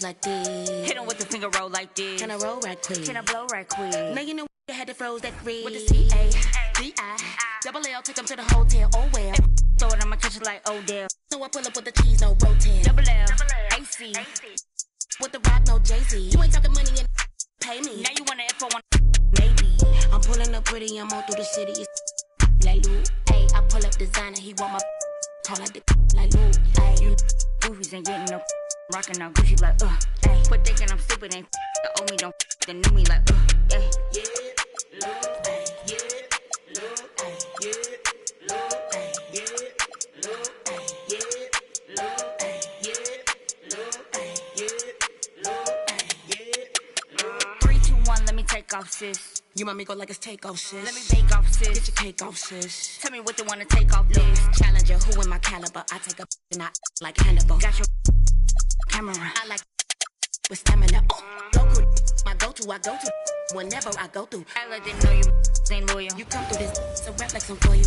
like this. Hit him with the finger roll like this. Can I roll right quick? Can I blow right quick? Now you know you had to froze that red. With the C-A-D-I. Double L, take them to the hotel. Oh well. Throw it in my kitchen like Odell. So I pull up with the cheese, no rotel. Double L, AC. With the rock, no Jay-Z. You ain't talking money and pay me. Now you want an F1? Maybe. I'm pulling up pretty, I'm on through the city. It's like Lou. Ayy, I pull up designer, he want my call like the like Lou. Ayy, You goofies ain't getting no rockin' out Gucci like ayy. Quit thinking I'm stupid, ain't the owe me, don't then knew me like ayy. yeah, Lou, ayy, yeah, Lou, ayy, yeah, Lou, ayy, yeah, Lou, ayy, yeah, Lou, ayy, yeah, Lou, ayy, yeah, Lou, ayy, yeah. 3, 2, 1, let me take off, sis. You want me go like it's takeoff, sis? Let me bake off, sis. Get your cake off, sis. Tell me what they wanna take off this. Challenger, who in my caliber? I take a and I like Hannibal. Got your camera. I like with stamina. Goku, my go-to, I go to whenever I go through. I didn't know you ain't loyal. You come through this, so rap like some for you.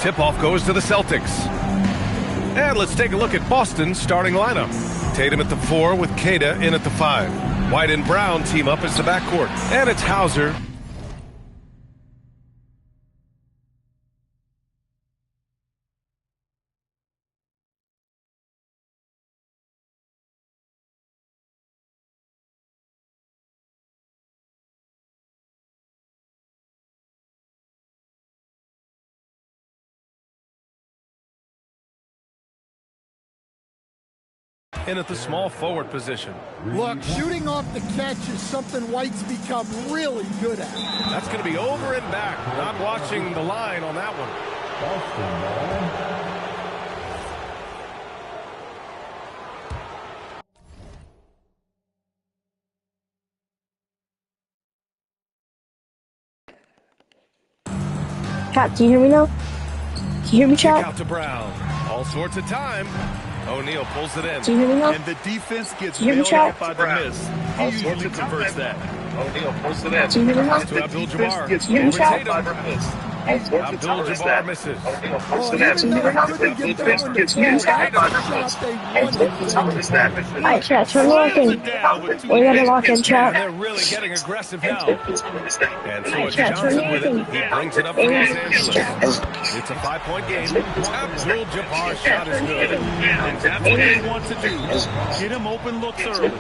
Tip-off goes to the Celtics. And let's take a look at Boston's starting lineup. Tatum at the 4 with Kata in at the 5. White and Brown team up as the backcourt. And it's Hauser. In at the small forward position. Look, shooting off the catch is something White's become really good at. That's going to be over and back. Not watching the line on that one. Chop, can you hear me now? Can you hear me, Kick Chop? out to Brown. All sorts of time. O'Neal pulls it in. Can you hear me now? And the defense gets You hear me, bailed Chop? out by the miss. He usually converts that. O'Neal pulls it in. Can you hear me now? To Abdul-Jabbar. Can you hear me, Over Chop? Tatum. Abdul-Jabbar misses. Oh, even though he couldn't get that one to fall, that shot they wanted. Alright, Chop, turn me lock in. We gotta lock in, And Chop. they're really getting aggressive now. And so it's Chop, turn Johnson me with it. lock He in. brings it up for Los Angeles. It's a 5-point game. Abdul-Jabbar's shot is good. And that's what they want to do. Get him open looks early.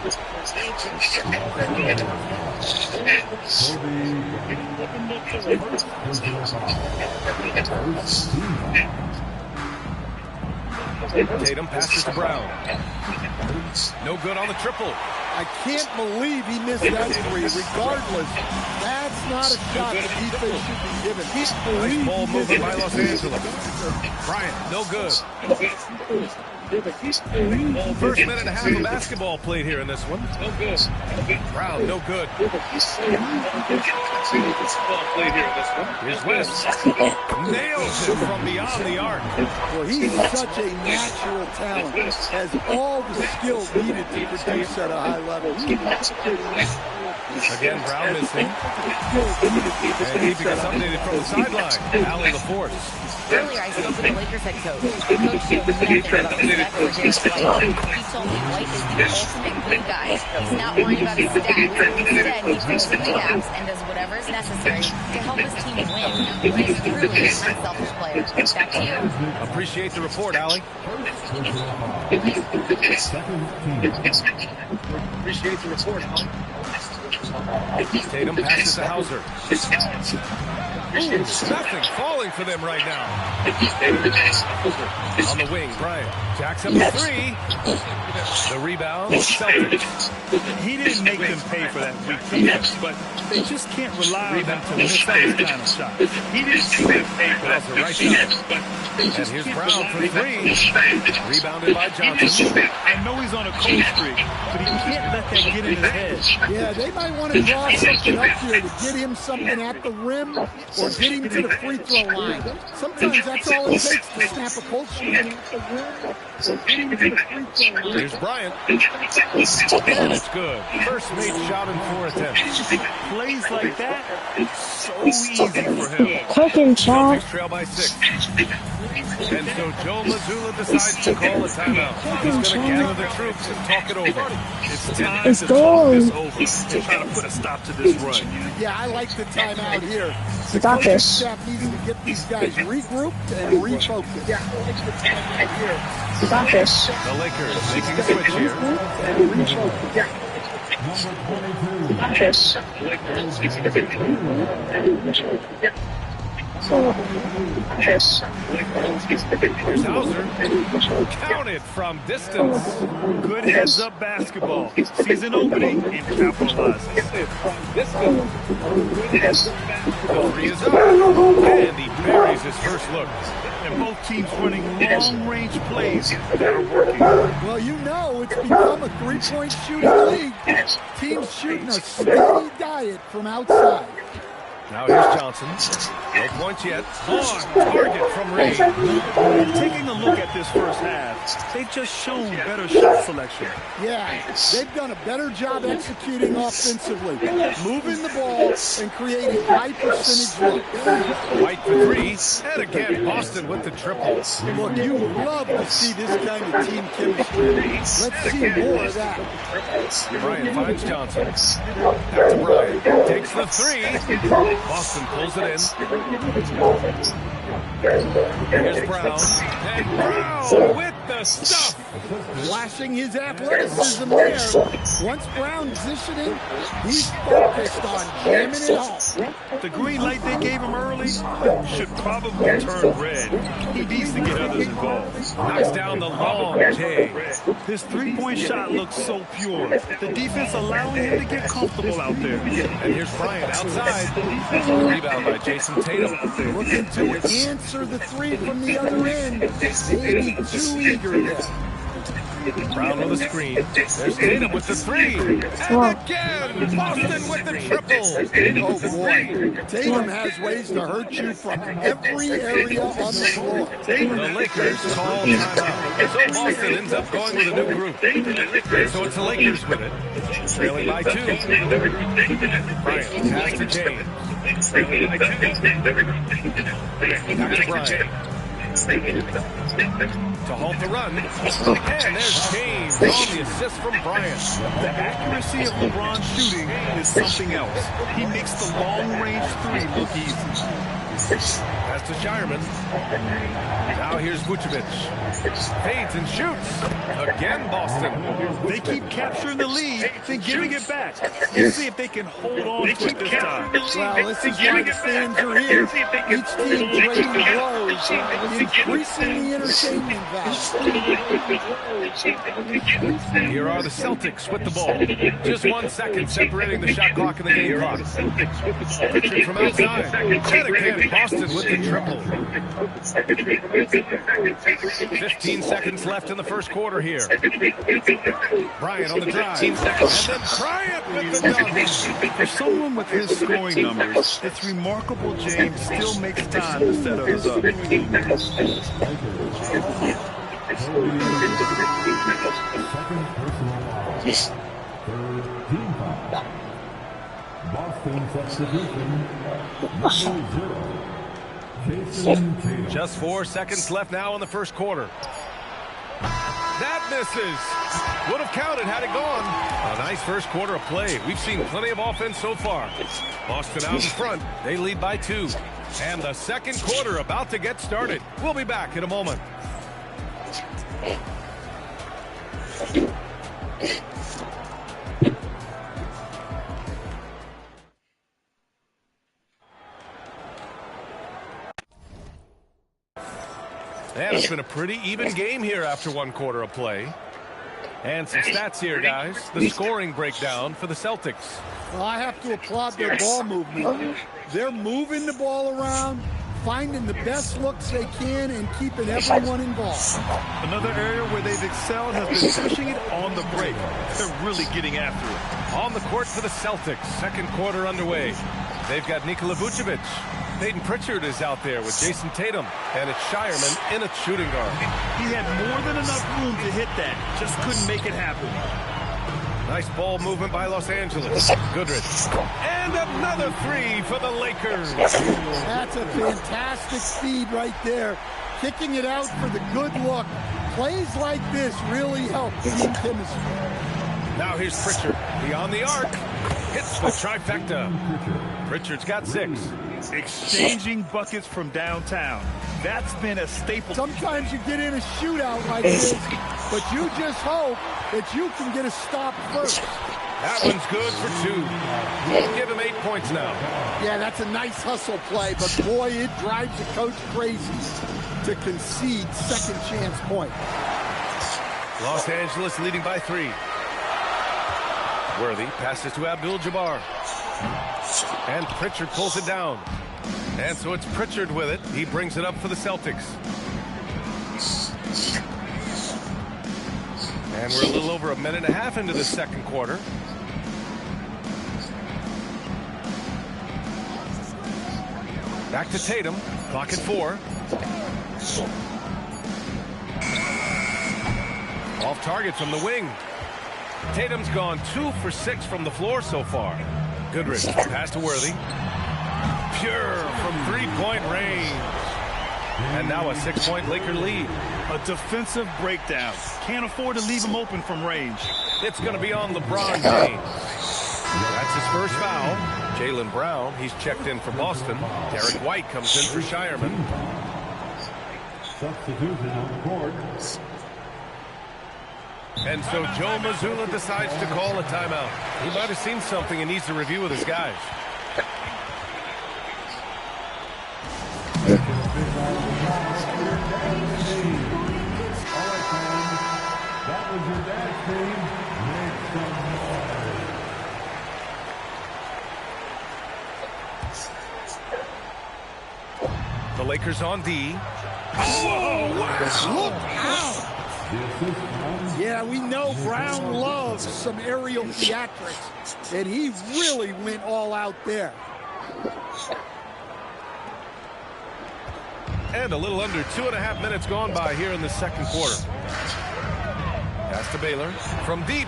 Tatum passes to Brown. No good on the triple. I can't believe he missed that three. Regardless, that's not a shot the defense should be given. Nice ball movement by Los Angeles. Bryant, no good. First minute and a half of basketball played here in this one. Brown, no good. Here's West. Nails it from beyond the arc. Well, he's such a natural talent. Has all the skill needed to produce at a high level. Again, Brown missing. And keeping us updated from the sideline. Allie LaForce. Earlier, I spoke with the Lakers head coach. Coach showed me nothing about respect for James White. He told me White is the ultimate glue guy. He's not worried about his stats. Instead, he fills in the gaps and does whatever is necessary to help his team win. He's truly an unselfish player. Back to you. Appreciate the report, Allie. Appreciate the report, Tatum passes to Hauser. Nothing falling for them right now. On the wing, Bryant jacks up the 3. The rebound, Celtics. He didn't make them pay for that weak defense, but they just can't rely on them to miss those kind of shots. He didn't make them pay for that Right side. And here's Brown for 3. Rebounded by Johnson. I know he's on a cold streak, but he can't let that get in his head. Yeah, they might want to draw something up here to get him something at the rim or get him to the free throw line. Sometimes that's all it takes to snap a cold streak. Here's Bryant. And it's good. First made shot in 4 attempts. Plays like that, so easy for him. Cooking, child. Celtics trail by 6. And so Joe Mazzulla decides to call a timeout. He's going to gather the troops and talk it over. It's time It's to talk this gone. over and try to put a stop to this run. Yeah, I like the timeout here. We got Coaching this. staff needs to get these guys regrouped and refocused. Yeah, I like the timeout here. We got this. The Lakers making a switch here. We got this. Here's Hauser. Counted from distance. Good heads-up basketball. Season opening and capitalizing. The three is up. And he buries his first look. And both teams running long-range plays that are working. Well, you know it's become a three-point shooting league. Teams shooting a steady diet from outside. Now here's Johnson. No points yet. On target from range. Taking a look at this first half, they've just shown better shot selection. Yeah, they've done a better job executing offensively, moving the ball and creating high percentage looks. White for 3. And again, Boston with the triple. Look, you love to see this kind of team chemistry. Let's see more of that. Bryant finds Johnson. Back to Bryant. Takes the 3. Boston pulls it in. Here's Brown. And Brown with the stuff. Flashing his athleticism there. Once Brown positioning, he's focused on jamming it home. The green light they gave him early should probably turn red. He needs to get others involved. Knocks down the long J. His three-point shot looks so pure. The defense allowing him to get comfortable out there. And here's Bryant outside. Rebound by Jason Tatum. Looking to answer the three from the other end. Maybe too eager there. Brown with a screen. There's Tatum with the 3. And again, Boston with the triple. Oh boy, Tatum has ways to hurt you from every area on the floor. The Lakers call timeout. So Boston ends up going with a new group. So it's the Lakers with it. Trailing by 2. Bryant pass to James. Back to Bryant. To halt the run. And there's James on the assist from Bryant. The accuracy of LeBron's shooting is something else. He makes the long-range 3 look easy. Pass to Shireman. Now here's Vucevic. Fades and shoots. Again, Boston. They keep capturing the lead, then giving it back. Let's see if they can hold on to it this time. Well, this is why the fans are here. Each team trading blows, increasing the entertainment value. Here are the Celtics with the ball. Just 1 second separating the shot clock and the game clock. Pritchard from outside. And again, Boston with the triple. 15 seconds left in the first quarter here. Bryant on the drive. And then Bryant with the dunk. For someone with his scoring numbers, it's remarkable James still makes time to set others up. Just 4 seconds left now in the first quarter. That misses. Would have counted had it gone. A nice first quarter of play. We've seen plenty of offense so far. Boston out in front. They lead by 2. And the second quarter about to get started. We'll be back in a moment. And it's been a pretty even game here after 1 quarter of play. And some stats here, guys. The scoring breakdown for the Celtics. Well, I have to applaud their ball movement. They're moving the ball around, finding the best looks they can, and keeping everyone involved. Another area where they've excelled has been pushing it on the break. They're really getting after it. On the court for the Celtics. Second quarter underway. They've got Nikola Vucevic. Peyton Pritchard is out there with Jason Tatum, and it's Shireman in at shooting guard. He had more than enough room to hit that, just couldn't make it happen. Nice ball movement by Los Angeles. Goodrich. And another three for the Lakers. That's a fantastic feed right there. Kicking it out for the good look. Plays like this really help team chemistry. Now here's Pritchard. Beyond the arc. Hits the trifecta. Pritchard's got 6. Exchanging buckets from downtown. That's been a staple. Sometimes you get in a shootout like this, but you just hope that you can get a stop first. That one's good for 2. Give him 8 points now. Yeah, that's a nice hustle play, but boy, it drives the coach crazy to concede second chance point. Los Angeles leading by 3. Worthy passes to Abdul-Jabbar. And Pritchard pulls it down. And so it's Pritchard with it. He brings it up for the Celtics. And we're a little over a minute and a half into the second quarter. Back to Tatum. Clock at 4. Off target from the wing. Tatum's gone 2 for 6 from the floor so far. Goodrich pass to Worthy. Pure from 3-point range. And now a 6-point Laker lead. A defensive breakdown. Can't afford to leave him open from range. It's going to be on LeBron James. That's his first foul. Jaylen Brown, he's checked in for Boston. Derek White comes in for Shireman. Substitution on the court. And so Joe Mazzulla decides to call a timeout. He might have seen something and needs to review with his guys. That was your dad's team. Make some noise. The Lakers on D. Whoa, look out! Yeah, we know Brown loves some aerial theatrics, and he really went all out there. And a little under 2.5 minutes gone by here in the second quarter. Pass to Baylor from deep.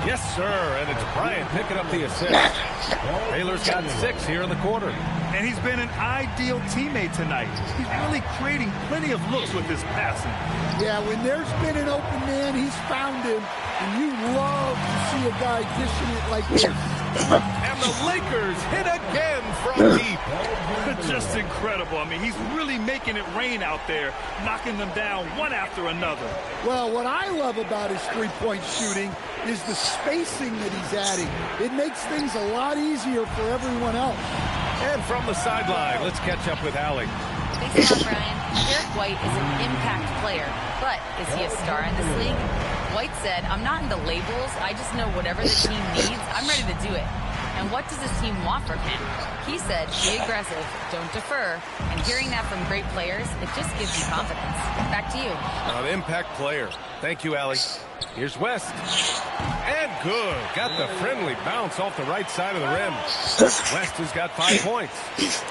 Yes, sir, and it's Bryant picking up the assist. Baylor's got 6 here in the quarter. And he's been an ideal teammate tonight. He's really creating plenty of looks with his passing. Yeah, when there's been an open man, he's found him, and you love to see a guy dishing it like this. And the Lakers hit again from deep. Just incredible. I mean, he's really making it rain out there, knocking them down one after another. Well, what I love about his three-point shooting is the spacing that he's adding. It makes things a lot easier for everyone else. And from the sideline, let's catch up with Allie. Thanks a lot, Brian. Derek White is an impact player, but is he a star in this league? White said, "I'm not into labels. I just know whatever the team needs, I'm ready to do it." And what does his team want from him? He said, be aggressive, don't defer. And hearing that from great players, it just gives you confidence. Back to you. An impact player. Thank you, Allie. Here's West. And good. Got the friendly bounce off the right side of the rim. West has got 5 points.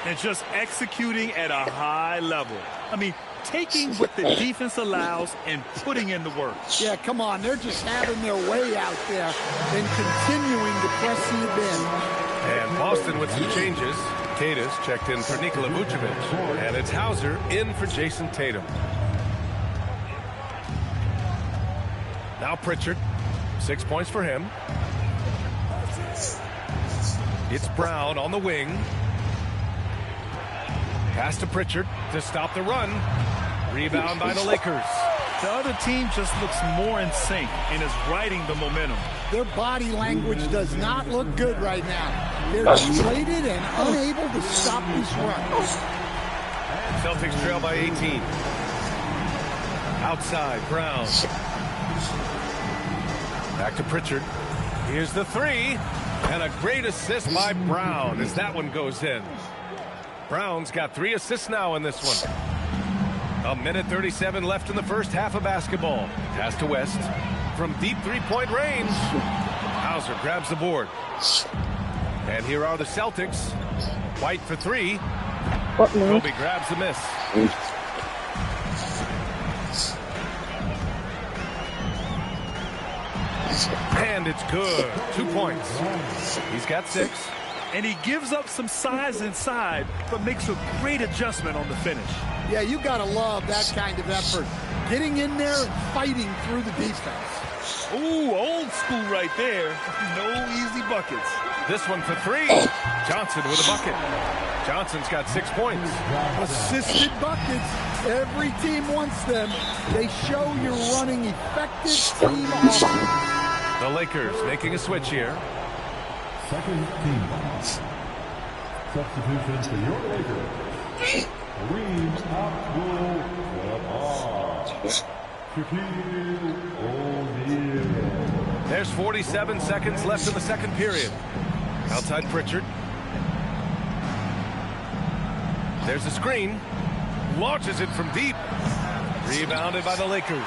And just executing at a high level. I mean, taking what the defense allows and putting in the work. Yeah, come on. They're just having their way out there and continuing to press the advantage. And Boston with some changes. Tatus checked in for Nikola Vucevic. And it's Hauser in for Jason Tatum. Now Pritchard. 6 points for him. It's Brown on the wing. Pass to Pritchard to stop the run. Rebound by the Lakers. The other team just looks more in sync and is riding the momentum. Their body language does not look good right now. They're deflated and unable to stop this run. Celtics trail by 18. Outside, Brown. Back to Pritchard. Here's the three. And a great assist by Brown as that one goes in. Brown's got 3 assists now in this one. A minute 37 left in the first half of basketball. Pass to West. From deep three-point range. Hauser grabs the board. And here are the Celtics. White for 3. What move? Kobe grabs the miss. And it's good. 2 points. He's got 6. And he gives up some size inside, but makes a great adjustment on the finish. Yeah, you got to love that kind of effort. Getting in there and fighting through the defense. Ooh, old school right there. No easy buckets. This one for 3. Johnson with a bucket. Johnson's got 6 points. Assisted buckets. Every team wants them. They show you're running effective team offense. The Lakers making a switch here. Second team. Substitution for your Lakers. Kareem Abdul-Jabbar. Shaquille O'Neal. There's 47 seconds left in the second period. Outside Pritchard. There's a screen. Launches it from deep. Rebounded by the Lakers.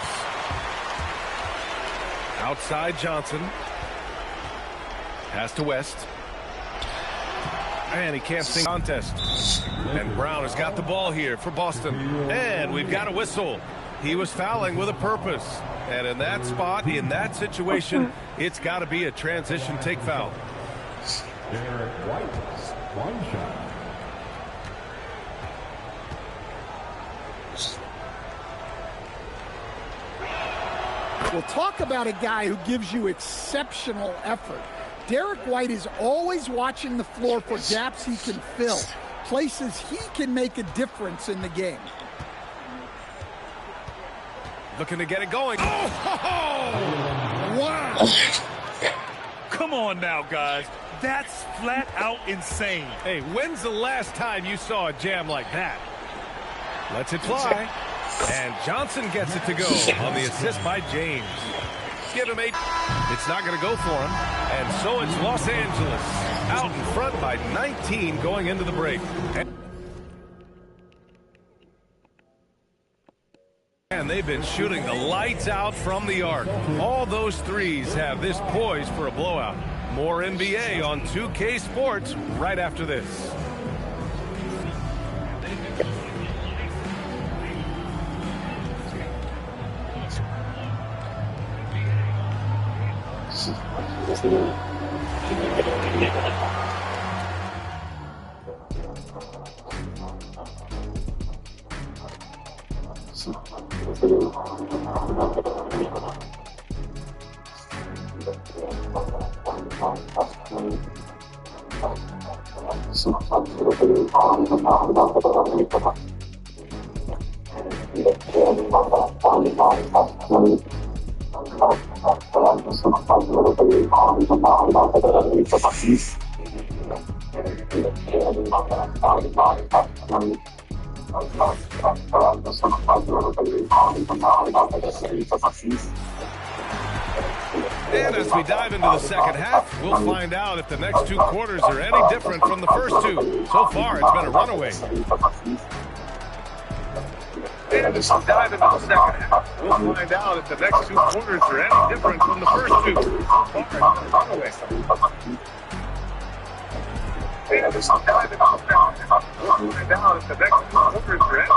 Outside Johnson. Pass to West. And he can't sing contest. And Brown has got the ball here for Boston. And we've got a whistle. He was fouling with a purpose. And in that spot, in that situation, it's got to be a transition take foul. Derek White, one shot. We'll talk about a guy who gives you exceptional effort. Derek White is always watching the floor for gaps he can fill, places he can make a difference in the game. Looking to get it going. Oh! Wow! Come on now, guys. That's flat out insane. Hey, when's the last time you saw a jam like that? Lets it fly. And Johnson gets it to go on the assist by James. Give him 8. It's not going to go for him. And so it's Los Angeles out in front by 19 going into the break. And they've been shooting the lights out from the arc. All those threes have this poised for a blowout. More NBA on 2K Sports right after this. And as we dive into the second half, we'll find out if the next 2 quarters are any different from the first 2. So far, it's been a runaway. And as we dive into the second half, we'll find out if the next 2 quarters are any different from the first 2. So far, it's been a runaway. And as we dive into the second half, we'll find out if the next 2 quarters are any